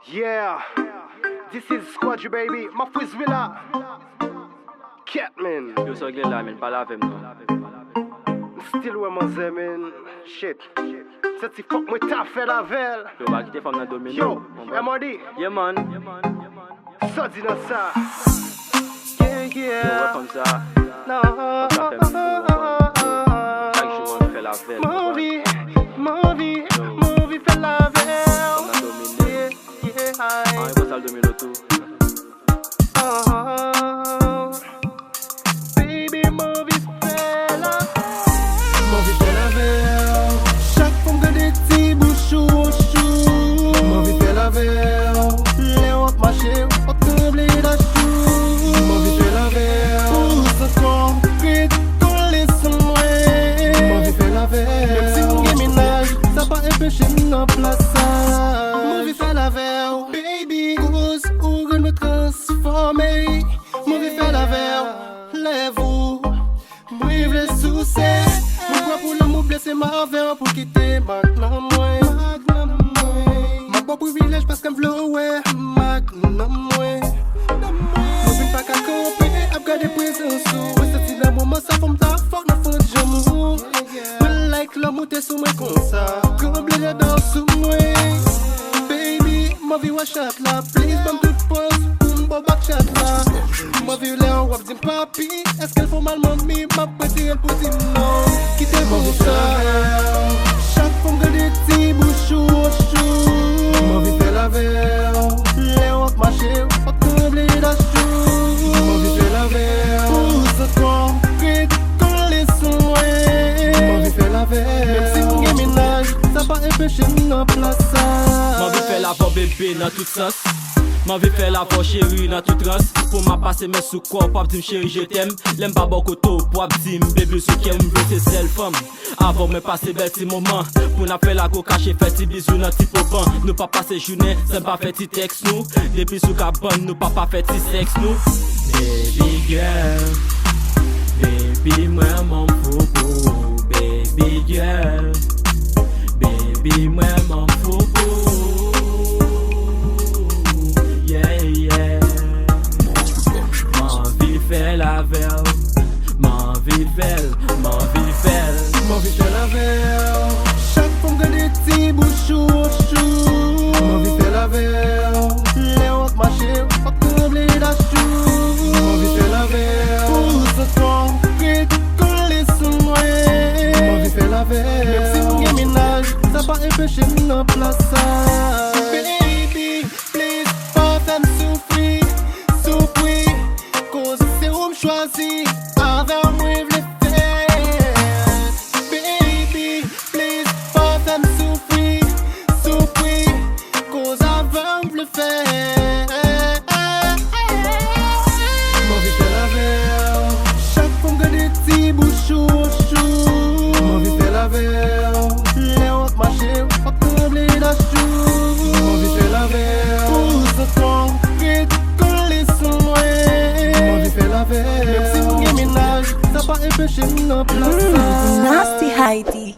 Yeah, this is Squadry baby, ma fils Villa. Catman. Yo so gel la men, pa la vem nou. Still where my zemin. Shit. Set si fuck mwen ta fè la vel. Yo ba kite fam nan domino. Yo, MRD. Yeah man. So di nan sa. Yeah, Yo yeah. wè fam sa. No. Sa fem chak jou man fè la vel. Movie fè la vel. Fam nan domino. Yeah, An yon posal domino tou. Baby, movie fè la Movie fè la vel. Chaque fois m'gade ti bouchou chou. Movie fè la vel. Le wak mache, wak tremble da chou. Movie fè la vel. Ou se kon, krit kon lesen mwen. Movie fè la vel. Même si m'ge ménage, ça pa empêche m'nan plasa. Movie fè la vel. Baby, cause ou gen me transformer. Movie fè la vel. Lèvou, m'rive le soucis. Pourquoi pour l'amour blessé ma veille pour quitter Magnum moi. Ma bon privilège parce qu'elle me ouais Magnum moi. Nous vin pas qu'à camper, à garder présence sous. Ouais c'est la moment ça forme ta fuck na fin de j'amour. Me like l'amour t'es sous moi comme ça. Comme les dans sous moi. Baby, ma vie wa chat la, please bam tout pause. Bon back chat là. Ma vie là wap din papi. Est-ce qu'elle faut mal mamie? Ma petite elle pour dire non. Quitte pour ça. Chaque fois m'gade ti bouchou chou. Ma vie fait la veille. Les wap marché, wap tremble da chou. Ma vie fait la veille. Ou se kon, krit kon lesen mwen. Ma vie fait la veille. Même si m'ge ménage, ça pa empêche m'nan plasa. Ma vie fè la vo bébé nan tout sens. Ma vie fè la vo chéri nan tout rans. Pour ma passe mes sous quoi, pap dim chéri je t'aime. L'aime pas bon koto, pap dim bébé sou kem m'veut c'est seul femme. Avant me passer bel ti moment. Pour n'a fait la go caché, fait ti bisou nan ti popan. Nous pas passer journée, c'est pas fait ti texte nous. Depuis sous cabane, nous pas fait ti sexe nous. Baby girl, baby moi mon foufou. Baby girl, baby moi mon foufou. Yeah, yeah. Ma vie fait la veille. Ma vie fait, ma vie fait. Ma vie fait la veille. Chaque fois m'gade ti bouchou chou. Ma vie fait la veille. Les wak marché, wak tremble da chou. Ma vie fait la veille. Ou se kon, krit kon lesen mwen. Ma vie fait la veille. Même si m'ge ménage, ça pa empêche m'nan plasa. Baby, please, pas fèm soufri, soupri. Cause c'est où m'choisi, avec moi v'le faire. Baby, please, pas fèm soufri, soupri. Cause avec v'le faire. Ma vie fait la veille. Chaque fois m'gade ti bouchou chou. Ma vie fait la veille. Les wak marché, wak tremble da chou. Ma vie fait la veille. Ou se kon, krit kon lesen mwen. Ma vie fait la veille. Même si m'ge ménage, ça pa empêche m'nan plasa. Nasty Heidi.